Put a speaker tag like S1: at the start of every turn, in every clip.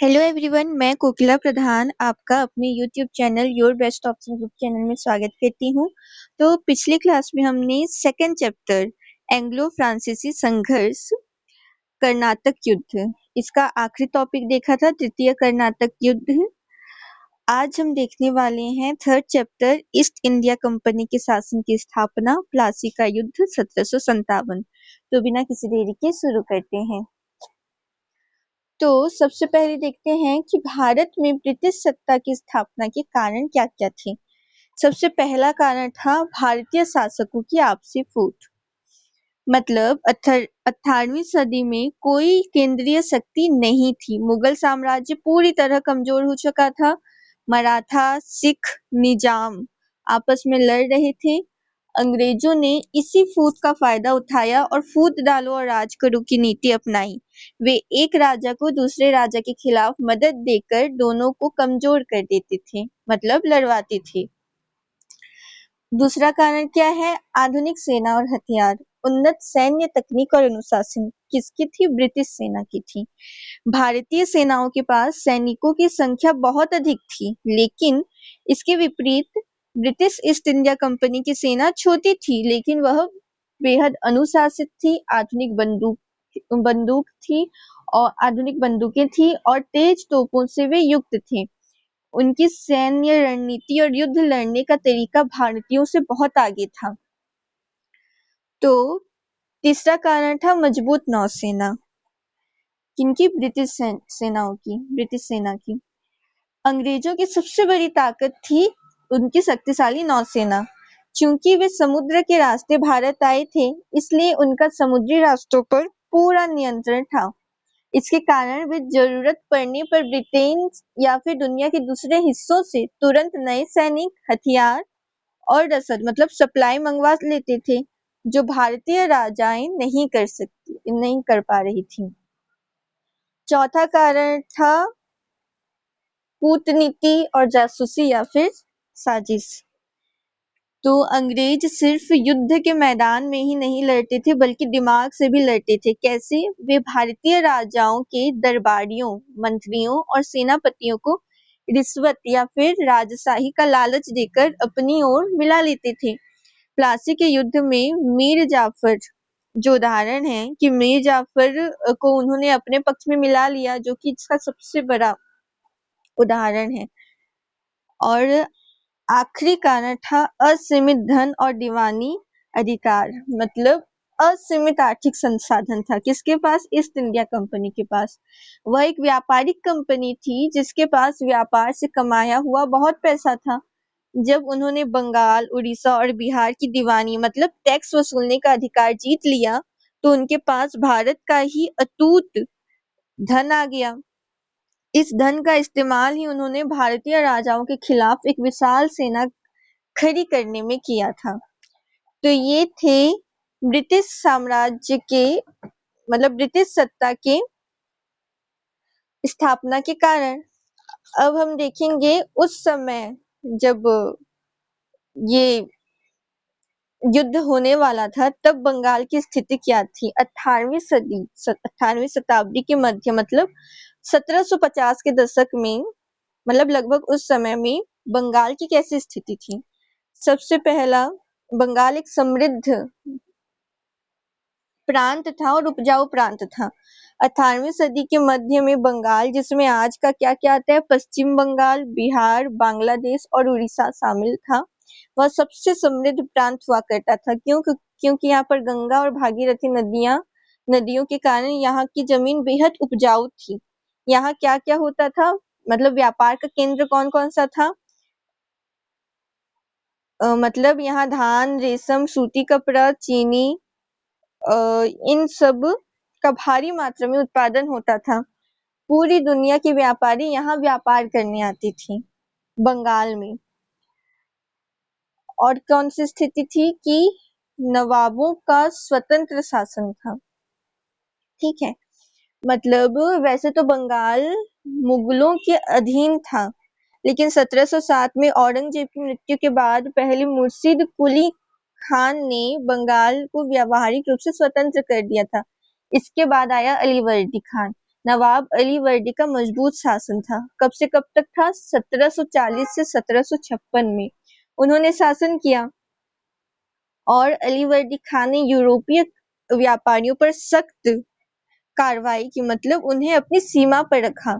S1: Hello everyone, मैं कोकिला प्रधान आपका अपने YouTube channel your best option group channel में स्वागत करती हूँ। तो पिछली क्लास में हमने सेकंड चैप्टर एंग्लो फ्रांसीसी संघर्ष कर्नाटक युद्ध इसका आखिरी टॉपिक देखा था, तृतीय कर्नाटक युद्ध। आज हम देखने वाले हैं third chapter east India company के शासन की स्थापना, प्लासी का युद्ध 1757। तो बिना किसी देरी के शुरू करते हैं। तो सबसे पहले देखते हैं कि भारत में ब्रिटिश सत्ता की स्थापना के कारण क्या-क्या थे। सबसे पहला कारण था भारतीय शासकों की आपसी फूट। मतलब 18वीं सदी में कोई केंद्रीय शक्ति नहीं थी। मुगल साम्राज्य पूरी तरह कमजोर हो चुका था। मराठा, सिख, निजाम आपस में लड़ रहे थे। अंग्रेजों ने इसी फूट का फायदा उठाया और फूट डालो और राज करो की नीति अपनाई। वे एक राजा को दूसरे राजा के खिलाफ मदद देकर दोनों को कमजोर कर देते थे, मतलब लड़वाते थे। दूसरा कारण क्या है? आधुनिक सेना और हथियार। उन्नत सैन्य तकनीक और अनुशासन किसकी थी? ब्रिटिश सेना की थी। भारतीय सेनाओं के पास सैनिकों की संख्या बहुत अधिक थी, लेकिन इसके विपरीत ब्रिटिश ईस्ट इंडिया कंपनी की सेना छोटी थी, लेकिन वह बेहद अनुशासित थी। आधुनिक बंदूकें थी और तेज तोपों से वे युक्त थे। उनकी सैन्य रणनीति और युद्ध लड़ने का तरीका भारतीयों से बहुत आगे था। तो तीसरा कारण था मजबूत नौसेना। किनकी? ब्रिटिश सेना की। अंग्रेजों की सबसे बड़ी ताकत थी उनकी शक्तिशाली नौसेना। चूंकि वे समुद्र के रास्ते भारत आए थे, इसलिए उनका समुद्री रास्तों पर पूरा नियंत्रण था। इसके कारण वे जरूरत पड़ने पर ब्रिटेन या फिर दुनिया के दूसरे हिस्सों से तुरंत नए सैनिक, हथियार और रसद मतलब सप्लाई मंगवा लेते थे, जो भारतीय राजाएं नहीं कर पा रही थी। चौथा कारण था कूटनीति और जासूसी या फिर साजिश। तो अंग्रेज सिर्फ युद्ध के मैदान में ही नहीं लड़ते थे, बल्कि दिमाग से भी लड़ते थे। कैसे? वे भारतीय राजाओं के दरबारियों, मंत्रियों और सेनापतियों को रिश्वत या फिर राजशाही का लालच देकर अपनी ओर मिला लेते थे। प्लासी के युद्ध में मीर जाफर जो उदाहरण है कि मीर जाफर को उन्होंने अपने पक्ष में मिला लिया, जो कि इसका सबसे बड़ा उदाहरण है। और आखिरी कारण था असीमित धन और दीवानी अधिकार। मतलब असीमित आर्थिक संसाधन था। किसके पास? ईस्ट इंडिया कंपनी के पास। वह एक व्यापारिक कंपनी थी जिसके पास व्यापार से कमाया हुआ बहुत पैसा था। जब उन्होंने बंगाल, उड़ीसा और बिहार की दीवानी मतलब टैक्स वसूलने का अधिकार जीत लिया, तो उनके पास भारत का ही अटूट धन आ गया। इस धन का इस्तेमाल ही उन्होंने भारतीय राजाओं के खिलाफ एक विशाल सेना खड़ी करने में किया था। तो ये थे ब्रिटिश साम्राज्य के मतलब ब्रिटिश सत्ता के स्थापना के कारण। अब हम देखेंगे उस समय जब ये युद्ध होने वाला था, तब बंगाल की स्थिति क्या थी। 18वीं शताब्दी के मध्य मतलब 1750 के दशक में, मतलब लगभग उस समय में बंगाल की कैसी स्थिति थी। सबसे पहला, बंगाल एक समृद्ध प्रांत था और उपजाऊ प्रांत था। 18वीं सदी के मध्य में बंगाल, जिसमें आज का क्या-क्या आता है, पश्चिम बंगाल, बिहार, बांग्लादेश और उड़ीसा शामिल था, वह सबसे समृद्ध प्रांत हुआ करता था। क्योंकि यहाँ पर गंगा और भागीरथी नदियों के कारण यहाँ की जमीन बेहद उपजाऊ थी। यहाँ क्या-क्या होता था, मतलब व्यापार का केंद्र कौन-कौन सा था? मतलब यहाँ धान, रेशम, सूती कपड़ा, चीनी, इन सब का भारी मात्रा में उत्पादन होता था। पूरी दुनिया के व्यापारी यहाँ व्यापार करने आती थी बंगाल में। और कौन सी स्थिति थी कि नवाबों का स्वतंत्र शासन था। ठीक है, मतलब वैसे तो बंगाल मुगलों के अधीन था, लेकिन 1707 में औरंगजेब की मृत्यु के बाद पहले मुर्शिद कुली खान ने बंगाल को व्यावहारिक रूप से स्वतंत्र कर दिया था। इसके बाद आया अली वर्दी खान। नवाब अली वर्दी का मजबूत शासन था। कब से कब तक था? 1740 से 1756 में उन्होंने शासन किया और अली वर्दी खान ने यूरोपीय व्यापारियों पर सख्त कार्रवाई की, मतलब उन्हें अपनी सीमा पर रखा।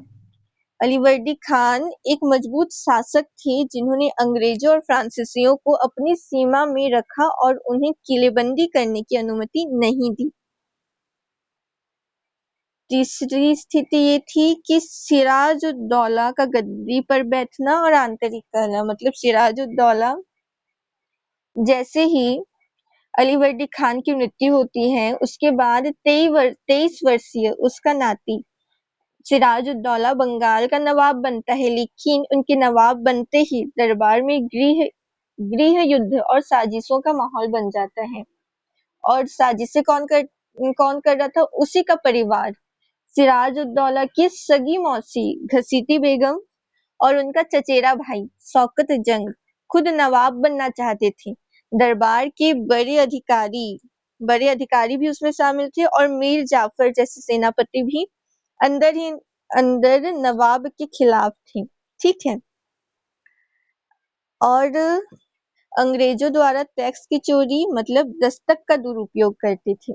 S1: अलीवर्दी खान एक मजबूत शासक थे जिन्होंने अंग्रेजों और फ्रांसीसियों को अपनी सीमा में रखा और उन्हें किलेबंदी करने की अनुमति नहीं दी। तीसरी स्थिति ये थी कि सिराजुद्दौला का गद्दी पर बैठना और आंतरिक कहना, मतलब सिराजुद्दौला जैसे ही अलीवर्दी खान की मृत्यु होती है उसके बाद 23 वर्षीय उसका नाती सिराजुद्दौला बंगाल का नवाब बनता है, लेकिन उनके नवाब बनते ही दरबार में गृह युद्ध और साजिशों का माहौल बन जाता है। और साजिशें कौन कर रहा था? उसी का परिवार। सिराजुद्दौला की सगी मौसी घसीटी बेगम और उनका चचेरा भाई शौकत जंग खुद नवाब बनना चाहते थे। दरबार के बड़े अधिकारी भी उसमें शामिल थे और मीर जाफर जैसे सेनापति भी अंदर ही अंदर नवाब के खिलाफ थे। ठीक है। और अंग्रेजों द्वारा टैक्स की चोरी, मतलब दस्तक का दुरुपयोग करते थे।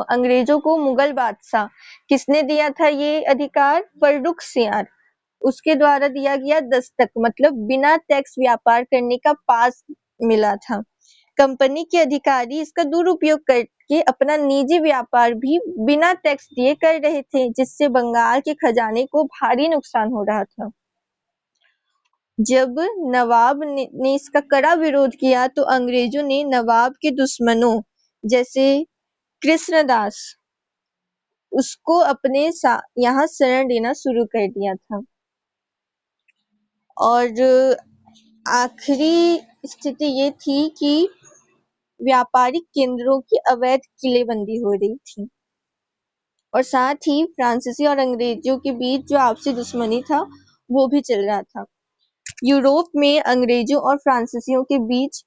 S1: अंग्रेजों को मुगल बादशाह किसने दिया था ये अधिकार? फर्रुखसियार, उसके द्वारा दिया गया दस्तक, मतलब बिना टैक्स व्यापार करने का पास मिला था। कंपनी के अधिकारी इसका दुरुपयोग करके अपना निजी व्यापार भी बिना टैक्स दिए कर रहे थे, जिससे बंगाल के खजाने को भारी नुकसान हो रहा था। जब नवाब ने इसका कड़ा विरोध किया तो अंग्रेजों ने नवाब के दुश्मनों जैसे कृष्णदास उसको अपने यहाँ शरण देना शुरू कर दिया था। और आखिरी स्थिति ये थी कि व्यापारिक केंद्रों की अवैध किलेबंदी हो रही थी और साथ ही फ्रांसीसी और अंग्रेजों के बीच जो आपसी दुश्मनी था वो भी चल रहा था। यूरोप में अंग्रेजों और फ्रांसीसियों के बीच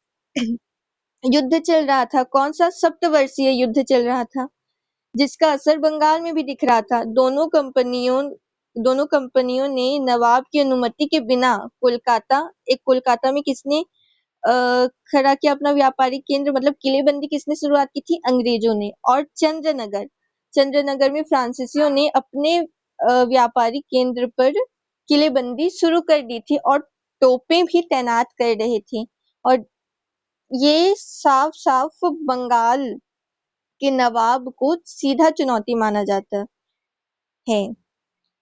S1: युद्ध चल रहा था। कौन सा? सप्तवर्षीय युद्ध चल रहा था जिसका असर बंगाल में भी दिख रहा था। दोनों कंपनियों ने नवाब की अनुमति के बिना कोलकाता में किसने खड़ा किया अपना व्यापारिक केंद्र, मतलब किलेबंदी किसने शुरुआत की थी? अंग्रेजों ने। और चंद्रनगर में फ्रांसीसियों ने अपने व्यापारिक केंद्र पर किलेबंदी शुरू कर दी थी और तोपें भी तैनात कर रहे थे। और ये साफ साफ बंगाल के नवाब को सीधा चुनौती माना जाता है।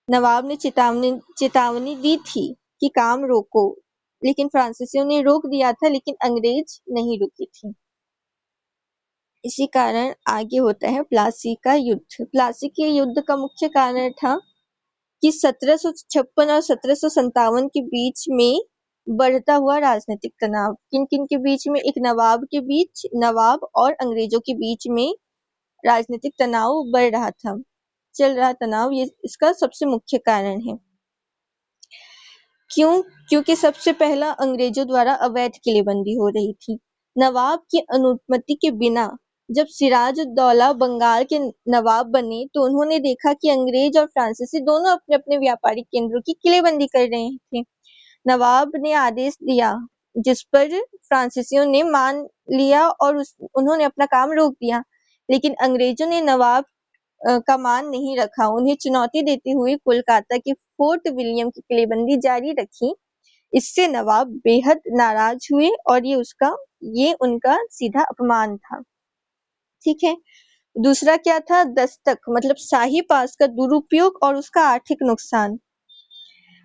S1: नवाब ने चेतावनी दी थी कि काम रोको, लेकिन फ्रांसीसियों ने रोक दिया था, लेकिन अंग्रेज नहीं रुकी थी। इसी कारण आगे होता है प्लासी का युद्ध। प्लासी के युद्ध का मुख्य कारण था कि 1756 और 1757 के बीच में बढ़ता हुआ राजनीतिक तनाव। किन किन के बीच में? एक नवाब और अंग्रेजों के बीच में राजनीतिक तनाव बढ़ रहा था, चल रहा तनाव, ये इसका सबसे मुख्य कारण है। क्योंकि सबसे पहला अंग्रेजों द्वारा अवैध किलेबंदी हो रही थी। नवाब की अनुमति के बिना जब सिराजुद्दौला बंगाल के नवाब बने तो उन्होंने देखा कि अंग्रेज और फ्रांसीसी दोनों अपने अपने व्यापारिक केंद्रों की किलेबंदी कर रहे थे। नवाब ने आदेश दिया जिस पर फ्रांसीसियों ने मान लिया और उन्होंने अपना काम रोक दिया, लेकिन अंग्रेजों ने नवाब का मान नहीं रखा। उन्हें चुनौती देते हुए कोलकाता के फोर्ट विलियम की किलेबंदी जारी रखी। इससे नवाब बेहद नाराज हुए और ये उनका सीधा अपमान था। ठीक है। दूसरा क्या था? दस्तक, मतलब शाही पास का दुरुपयोग और उसका आर्थिक नुकसान।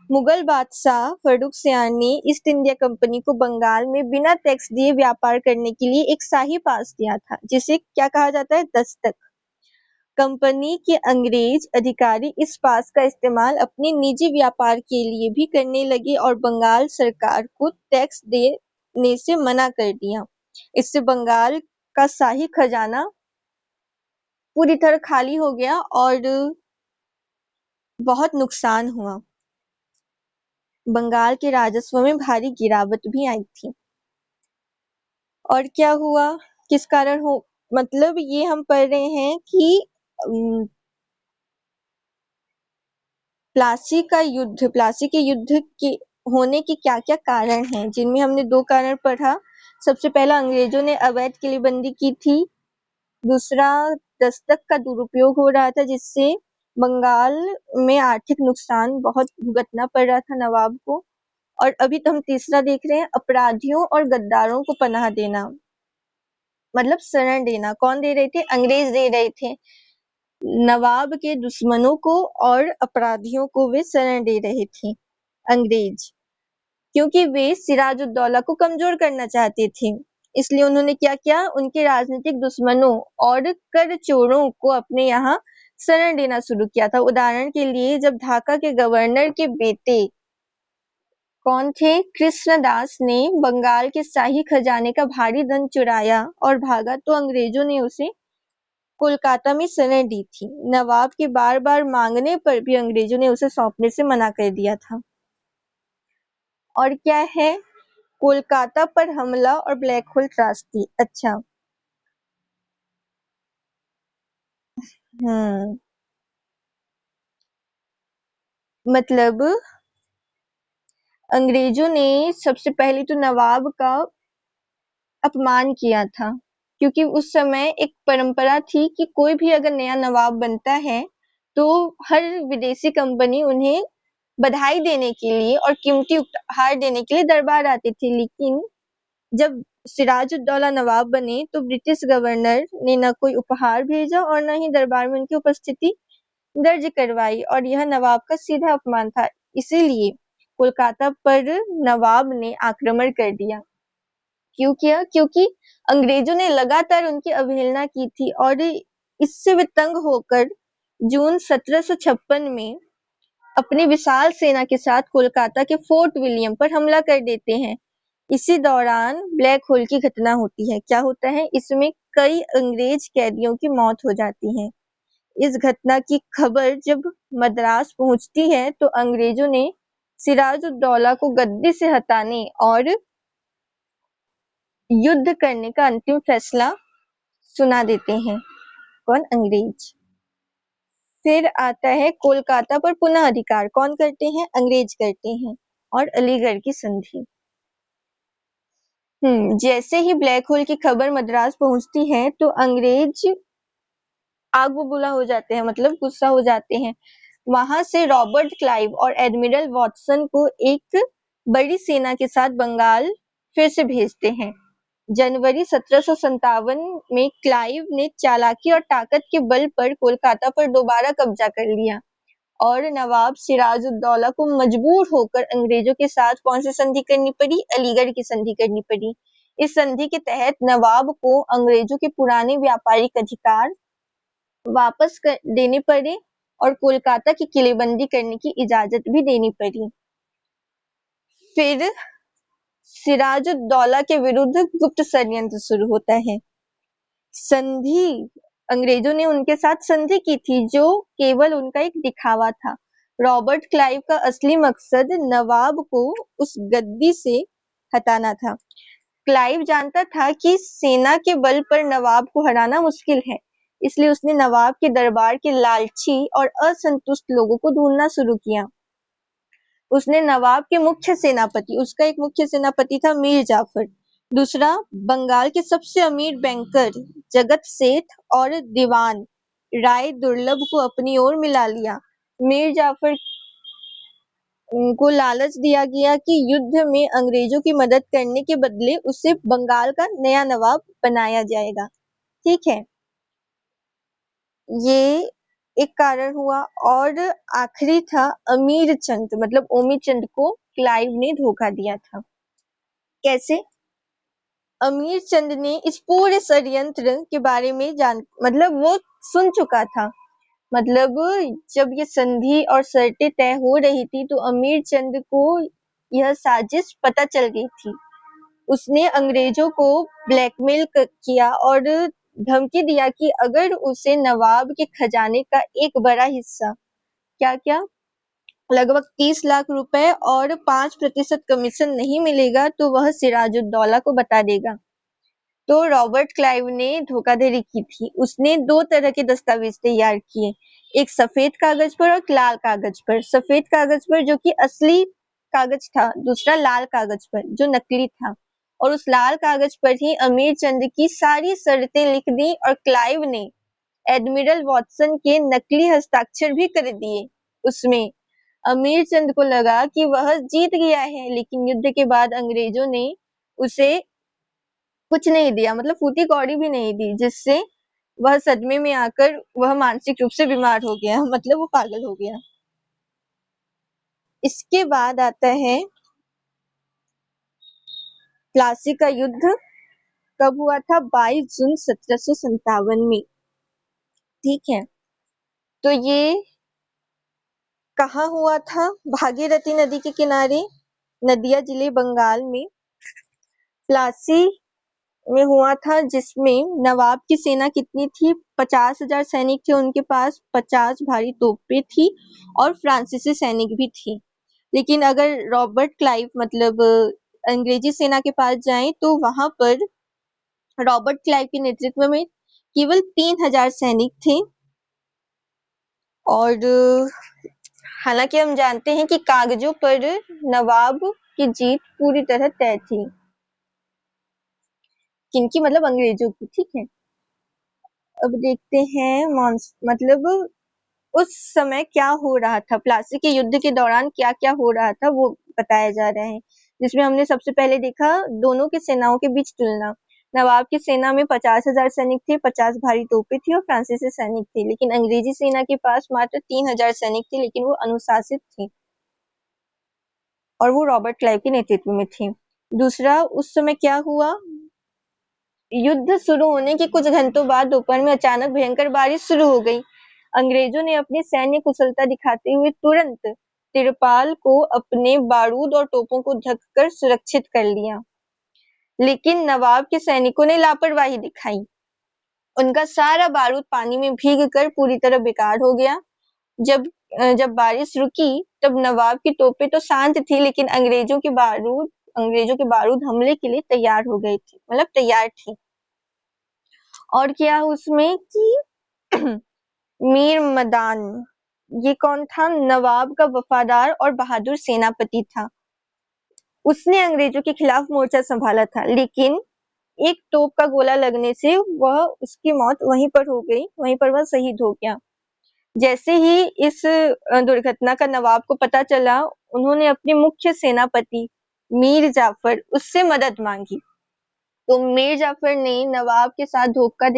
S1: मुगल बादशाह फर्रुखसियार ने ईस्ट इंडिया कंपनी को बंगाल में बिना टैक्स दिए व्यापार करने के लिए एक शाही पास दिया था, जिसे क्या कहा जाता है? दस्तक। कंपनी के अंग्रेज अधिकारी इस पास का इस्तेमाल अपने निजी व्यापार के लिए भी करने लगे और बंगाल सरकार को टैक्स देने से मना कर दिया। इससे बंगाल का शाही खजाना पूरी तरह खाली हो गया और बहुत नुकसान हुआ। बंगाल के राजस्व में भारी गिरावट भी आई थी। और क्या हुआ? किस कारण हो? मतलब ये हम पढ़ रहे हैं कि प्लासी के युद्ध के होने के क्या-क्या कारण हैं, जिनमें हमने 2 कारण पढ़ा। सबसे पहला, अंग्रेजों ने अवैध किलेबंदी की थी। दूसरा, दस्तक का दुरुपयोग हो रहा था, जिससे बंगाल में आर्थिक नुकसान बहुत भुगतना पड़ रहा था नवाब को। और अभी तो हम तीसरा देख रहे हैं, अपराधियों और गद्दारों को पनाह देना, मतलब शरण देना। कौन दे रहे थे? अंग्रेज दे रहे थे। नवाब के दुश्मनों को और अपराधियों को वे शरण दे रहे थे, अंग्रेज, क्योंकि वे सिराजुद्दौला को कमजोर करना चाहते थे। इसलिए उन्होंने क्या किया? उनके राजनीतिक दुश्मनों और कर चोरों को अपने यहाँ शरण देना शुरू किया था। उदाहरण के लिए, जब ढाका के गवर्नर के बेटे कौन थे? कृष्णदास ने बंगाल के शाही खजाने का भारी धन चुराया और भागा, तो अंग्रेजों ने उसे कोलकाता में शरण दी थी। नवाब के बार-बार मांगने पर भी अंग्रेजों ने उसे सौंपने से मना कर दिया था। और क्या है? कोलकाता पर हमला और ब्लैक होल त्रासदी। अच्छा, हम्म, मतलब अंग्रेजों ने सबसे पहले तो नवाब का अपमान किया था, क्योंकि उस समय एक परंपरा थी कि कोई भी अगर नया नवाब बनता है तो हर विदेशी कंपनी उन्हें बधाई देने के लिए और कीमती उपहार देने के लिए दरबार आते थे। लेकिन जब सिराजुद्दौला नवाब बने तो ब्रिटिश गवर्नर ने न कोई उपहार भेजा और न ही दरबार में उनकी उपस्थिति दर्ज करवाई, और यह नवाब का सीधा अपमान था। इसीलिए कोलकाता पर नवाब ने आक्रमण कर दिया। क्यों किया? क्योंकि अंग्रेजों ने लगातार उनकी अवहेलना की थी, और इससे वे तंग होकर जून 1756 में अपनी विशाल सेना के साथ कोलकाता के फोर्ट विलियम पर हमला कर देते हैं। इसी दौरान ब्लैक होल की घटना होती है। क्या होता है? इसमें कई अंग्रेज कैदियों की मौत हो जाती है। इस घटना की खबर जब मद्रास पहुंचती है तो अंग्रेजों ने सिराजुद्दौला को गद्दी से हटाने और युद्ध करने का अंतिम फैसला सुना देते हैं। कौन? अंग्रेज। फिर आता है कोलकाता पर पुनः अधिकार। कौन करते हैं? अंग्रेज करते हैं। और अलीगढ़ की संधि। जैसे ही ब्लैक होल की खबर मद्रास पहुंचती है तो अंग्रेज आग बबूला हो जाते हैं, मतलब गुस्सा हो जाते हैं। वहां से रॉबर्ट क्लाइव और एडमिरल वॉटसन को एक बड़ी सेना के साथ बंगाल फिर से भेजते हैं। जनवरी 1757 में क्लाइव ने चालाकी और ताकत के बल पर कोलकाता पर दोबारा कब्जा कर लिया, और नवाब सिराजुद्दौला को मजबूर होकर अंग्रेजों के साथ कौन सी संधि करनी पड़ी? अलीगढ़ की संधि करनी पड़ी। इस संधि के तहत नवाब को अंग्रेजों के पुराने व्यापारिक अधिकार वापस देने पड़े और कोलकाता की किलेबंदी करने की इजाजत भी देनी पड़ी। फिर सिराजुद्दौला के विरुद्ध गुप्त षड्यंत्र शुरू होता है। संधि, अंग्रेजों ने उनके साथ संधि की थी जो केवल उनका एक दिखावा था। रॉबर्ट क्लाइव का असली मकसद नवाब को उस गद्दी से हटाना था। क्लाइव जानता था कि सेना के बल पर नवाब को हराना मुश्किल है, इसलिए उसने नवाब के दरबार के लालची और असंतुष्ट लोगों को ढूंढना शुरू किया। उसने नवाब के मुख्य सेनापति, उसका एक मुख्य सेनापति था मीर जाफर, दूसरा बंगाल के सबसे अमीर बैंकर जगत सेठ और दीवान राय दुर्लभ को अपनी ओर मिला लिया। मीर जाफर को लालच दिया गया कि युद्ध में अंग्रेजों की मदद करने के बदले उसे बंगाल का नया नवाब बनाया जाएगा। ठीक है, ये एक कारण हुआ। और आखिरी था अमीर चंद, मतलब ओमी चंद को क्लाइव ने धोखा दिया था। कैसे? अमीर चंद ने इस पूरे षड्यंत्र के बारे में मतलब वो सुन चुका था। मतलब जब ये संधि और शर्तें तय हो रही थी तो अमीर चंद को यह साजिश पता चल गई थी। उसने अंग्रेजों को ब्लैकमेल किया और धमकी दिया कि अगर उसे नवाब के खजाने का एक बड़ा हिस्सा, क्या क्या, लगभग 30 लाख रुपए और 5% कमीशन नहीं मिलेगा तो वह सिराजुद्दौला को बता देगा। तो रॉबर्ट क्लाइव ने धोखाधड़ी की थी। उसने दो तरह के दस्तावेज तैयार किए, एक सफेद कागज पर और एक लाल कागज पर। सफेद कागज पर जो कि असली कागज था, दूसरा लाल कागज पर जो नकली था। और उस लाल कागज पर ही अमीर चंद की सारी शर्तें लिख दी और क्लाइव ने एडमिरल वॉटसन के नकली हस्ताक्षर भी कर दिए उसमें। अमीर चंद को लगा कि वह जीत गया है, लेकिन युद्ध के बाद अंग्रेजों ने उसे कुछ नहीं दिया, मतलब फूटी कौड़ी भी नहीं दी, जिससे वह सदमे में आकर वह मानसिक रूप से बीमार हो गया, मतलब वो पागल हो गया। इसके बाद आता है प्लासी का युद्ध। कब हुआ था? 22 जून 1757 में। ठीक है, तो ये कहाँ हुआ था? भागीरथी नदी के किनारे, नदिया जिले बंगाल में प्लासी में हुआ था, जिसमें नवाब की सेना कितनी थी? 50,000 सैनिक थे उनके पास, 50 भारी तोपें थी और फ्रांसीसी सैनिक भी थी। लेकिन अगर रॉबर्ट क्लाइव मतलब अंग्रेजी सेना के पास जाएं तो वहां पर रॉबर्ट क्लाइव के नेतृत्व में केवल 3,000 सैनिक थे। और हालांकि हम जानते हैं कि कागजों पर नवाब की जीत पूरी तरह तय थी। किनकी? मतलब अंग्रेजों की। ठीक है, अब देखते हैं मतलब उस समय क्या हो रहा था, प्लासी के युद्ध के दौरान क्या क्या हो रहा था वो बताया जा रहा है। जिसमें हमने सबसे पहले देखा दोनों की सेनाओं के बीच तुलना। नवाब की सेना में 50,000 सैनिक थे, 50 भारी तोपें थी और फ्रांसीसी सैनिक थे। लेकिन अंग्रेजी सेना के पास मात्र 3,000 सैनिक थे, लेकिन वो अनुशासित थी और वो रॉबर्ट क्लाइव के नेतृत्व में थी। दूसरा, उस समय क्या हुआ, युद्ध शुरू होने के कुछ घंटों बाद दोपहर में अचानक भयंकर बारिश शुरू हो गई। अंग्रेजों ने अपनी सैन्य कुशलता दिखाते हुए तुरंत तिरपाल को अपने बारूद और तोपों को ढककर सुरक्षित कर लिया। लेकिन नवाब के सैनिकों ने लापरवाही दिखाई। उनका सारा बारूद पानी में भीगकर पूरी तरह बेकार हो गया। जब जब बारिश रुकी तब नवाब की तोपें तो शांत थी, लेकिन अंग्रेजों के बारूद हमले के लिए तैयार हो गए थे, मतलब तैयार थी। और क्या उसमें कि मीर मदान, ये कौन था? नवाब का वफादार और बहादुर सेनापति था। उसने अंग्रेजों के खिलाफ मोर्चा संभाला था, लेकिन एक तोप का गोला लगने से उसकी मौत वहीं पर हो गई, वहीं पर वह शहीद हो गया। जैसे ही इस दुर्घटना का नवाब को पता चला, उन्होंने अपने मुख्य सेनापति मीर जाफर उससे मदद मांगी। तो मीर जाफर ने नवाब के साथ धोखा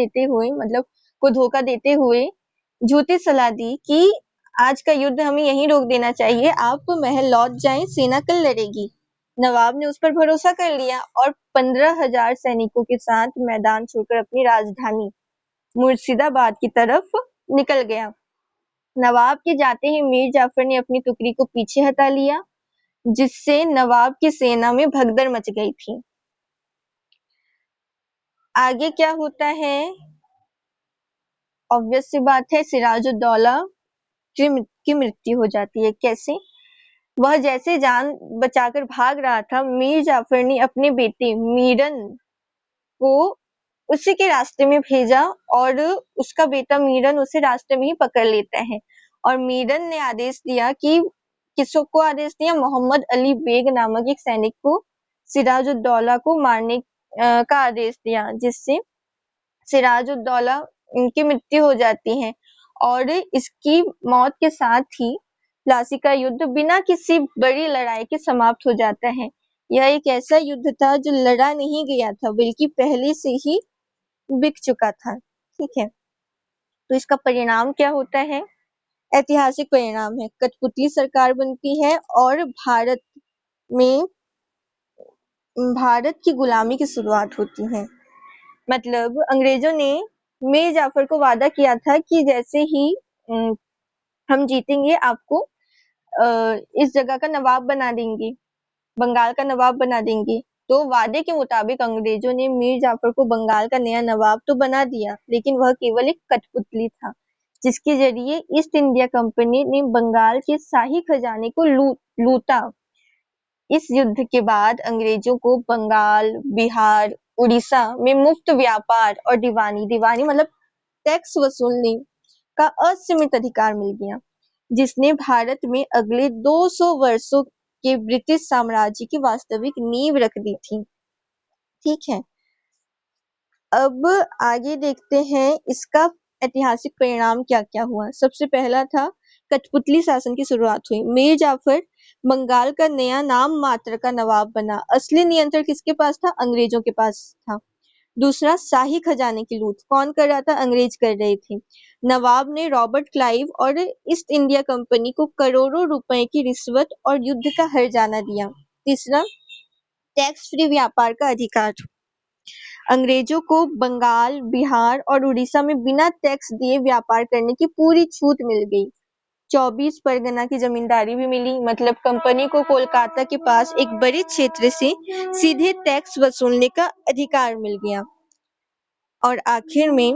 S1: देते हुए झूठी सलाह दी कि आज का युद्ध हमें यहीं रोक देना चाहिए, आप महल लौट जाएं, सेना कल लड़ेगी। नवाब ने उस पर भरोसा कर लिया और 15,000 सैनिकों के साथ मैदान छोड़कर अपनी राजधानी मुर्शिदाबाद की तरफ निकल गया। नवाब के जाते ही मीर जाफर ने अपनी टुकड़ी को पीछे हटा लिया, जिससे नवाब की सेना में भगदड़ मच गई थी। आगे क्या होता है? ऑब्वियस सी बात है, सिराजुद्दौला की मृत्यु हो जाती है। कैसे? वह जैसे जान बचाकर भाग रहा था, मीर जाफर ने अपने बेटे मीरन को उसी के रास्ते में भेजा और उसका बेटा मीरन उसे रास्ते में ही पकड़ लेता है। और मीरन ने आदेश दिया कि किसको आदेश दिया? मोहम्मद अली बेग नामक एक सैनिक को सिराजुद्दौला को मारने का आदेश दिया, जिससे सिराजुद्दौला की मृत्यु हो जाती है। और इसकी मौत के साथ ही प्लासी का युद्ध बिना किसी बड़ी लड़ाई के समाप्त हो जाता है। यह एक ऐसा युद्ध था जो लड़ा नहीं गया था, बल्कि पहले से ही बिक चुका था। ठीक है, तो इसका परिणाम क्या होता है? ऐतिहासिक परिणाम है, कठपुतली सरकार बनती है और में भारत की गुलामी की शुरुआत होती है। मतलब अंग्रेजों ने मीर जाफर को वादा किया था कि जैसे ही हम जीतेंगे, आपको इस जगह का नवाब बना देंगे, बंगाल का नवाब बना देंगे। तो वादे के मुताबिक अंग्रेजों ने मीर जाफर को बंगाल का नया नवाब तो बना दिया, लेकिन वह केवल एक कठपुतली था, जिसके जरिए ईस्ट इंडिया कंपनी ने बंगाल के शाही खजाने को लूटा। इस युद्ध के बाद अंग्रेजों को बंगाल, बिहार उड़ीसा में मुफ्त व्यापार और दीवानी मतलब टैक्स वसूलने का असीमित अधिकार मिल गया, जिसने भारत में अगले 200 वर्षों के ब्रिटिश साम्राज्य की वास्तविक नींव रख दी थी। ठीक है, अब आगे देखते हैं इसका ऐतिहासिक परिणाम क्या-क्या हुआ। सबसे पहला था कठपुतली शासन की शुरुआत हुई। मीर जाफर बंगाल का नया नाम मात्र का नवाब बना। असली नियंत्रण किसके पास था? अंग्रेजों के पास था। दूसरा, शाही खजाने की लूट कौन कर रहा था? अंग्रेज कर रहे थे। नवाब ने रॉबर्ट क्लाइव और ईस्ट इंडिया कंपनी को करोड़ों रुपए की रिश्वत और युद्ध का हर्जाना दिया। तीसरा, टैक्स फ्री व्यापार का अधिकार। अंग्रेजों को बंगाल, बिहार और उड़ीसा में बिना टैक्स दिए व्यापार करने की पूरी छूट मिल गई। 24 परगना की जमींदारी भी मिली, मतलब कंपनी को कोलकाता के पास एक बड़े क्षेत्र से सीधे टैक्स वसूलने का अधिकार मिल गया। और आखिर में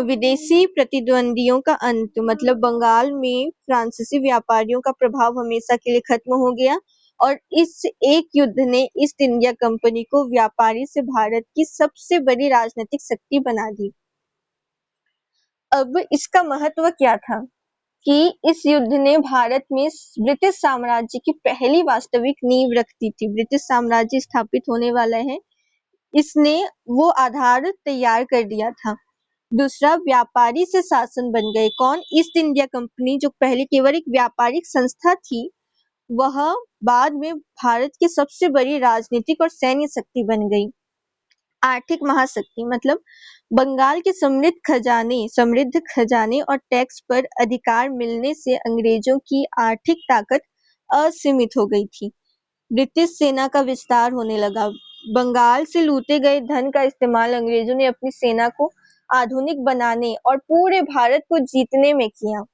S1: विदेशी प्रतिद्वंदियों का अंत, मतलब बंगाल में फ्रांसीसी व्यापारियों का प्रभाव हमेशा के लिए खत्म हो गया और इस एक युद्ध ने ईस्ट इंडिया कंपनी को व्यापारी से भारत की सबसे बड़ी राजनीतिक शक्ति बना दी। अब इसका महत्व क्या था कि इस युद्ध ने भारत में ब्रिटिश साम्राज्य की पहली वास्तविक नींव रख दी थी। ब्रिटिश साम्राज्य स्थापित होने वाला है, इसने वो आधार तैयार कर दिया था। दूसरा, व्यापारी से शासन बन गए। कौन? ईस्ट इंडिया कंपनी, जो पहले केवल एक व्यापारिक संस्था थी, वह बाद में भारत की सबसे बड़ी राजनीतिक और सैन्य शक्ति बन गई। आर्थिक महाशक्ति, मतलब बंगाल के समृद्ध खजाने और टैक्स पर अधिकार मिलने से अंग्रेजों की आर्थिक ताकत असीमित हो गई थी। ब्रिटिश सेना का विस्तार होने लगा। बंगाल से लूटे गए धन का इस्तेमाल अंग्रेजों ने अपनी सेना को आधुनिक बनाने और पूरे भारत को जीतने में किया।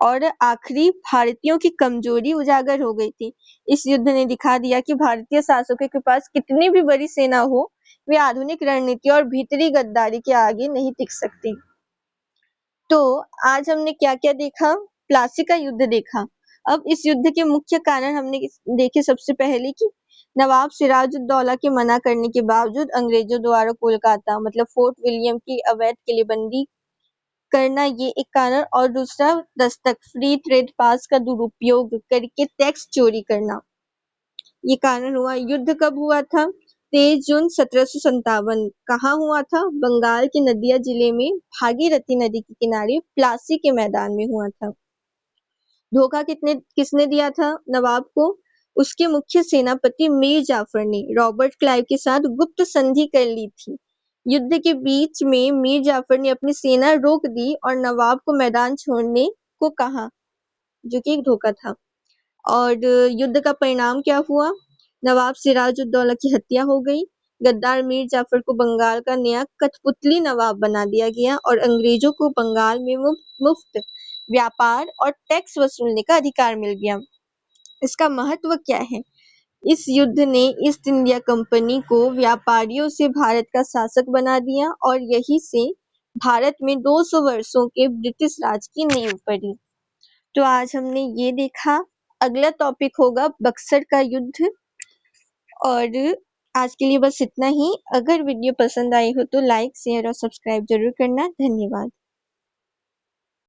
S1: और आखिरी, भारतीयों की कमजोरी उजागर हो गई थी। इस युद्ध ने दिखा दिया कि भारतीय शासकों के पास कितनी भी बड़ी सेना हो, वे आधुनिक रणनीति और भीतरी गद्दारी के आगे नहीं टिक सकती। तो आज हमने क्या-क्या देखा? प्लासी का युद्ध देखा। अब इस युद्ध के मुख्य कारण हमने देखे। सबसे पहले कि नवाब सिराजुद्दौला के मना करने के बावजूद अंग्रेजों द्वारा कोलकाता, मतलब फोर्ट विलियम की अवैध किलेबंदी करना, ये एक कारण। और दूसरा, दस्तक फ्री ट्रेड पास का दुरुपयोग करके टैक्स चोरी करना, ये कारण हुआ। युद्ध कब हुआ था? 23 जून 1757। कहाँ हुआ था? बंगाल के नदिया जिले में भागीरथी नदी के किनारे प्लासी के मैदान में हुआ था। धोखा किसने दिया था नवाब को? उसके मुख्य सेनापति मीर जाफर ने रॉबर्ट क्लाइव के साथ गुप्त संधि कर ली थी। युद्ध के बीच में मीर जाफर ने अपनी सेना रोक दी और नवाब को मैदान छोड़ने को कहा, जो कि एक धोखा था। और युद्ध का परिणाम क्या हुआ? नवाब सिराजुद्दौला की हत्या हो गई। गद्दार मीर जाफर को बंगाल का नया कठपुतली नवाब बना दिया गया और अंग्रेजों को बंगाल में मुफ्त व्यापार और टैक्स वसूलने का अधिकार मिल गया। इसका महत्व क्या है? इस युद्ध ने ईस्ट इंडिया कंपनी को व्यापारियों से भारत का शासक बना दिया और यही से भारत में 200 वर्षों के ब्रिटिश राज की नींव पड़ी। तो आज हमने ये देखा। अगला टॉपिक होगा बक्सर का युद्ध। और आज के लिए बस इतना ही। अगर वीडियो पसंद आई हो तो लाइक, शेयर और सब्सक्राइब जरूर करना। धन्यवाद।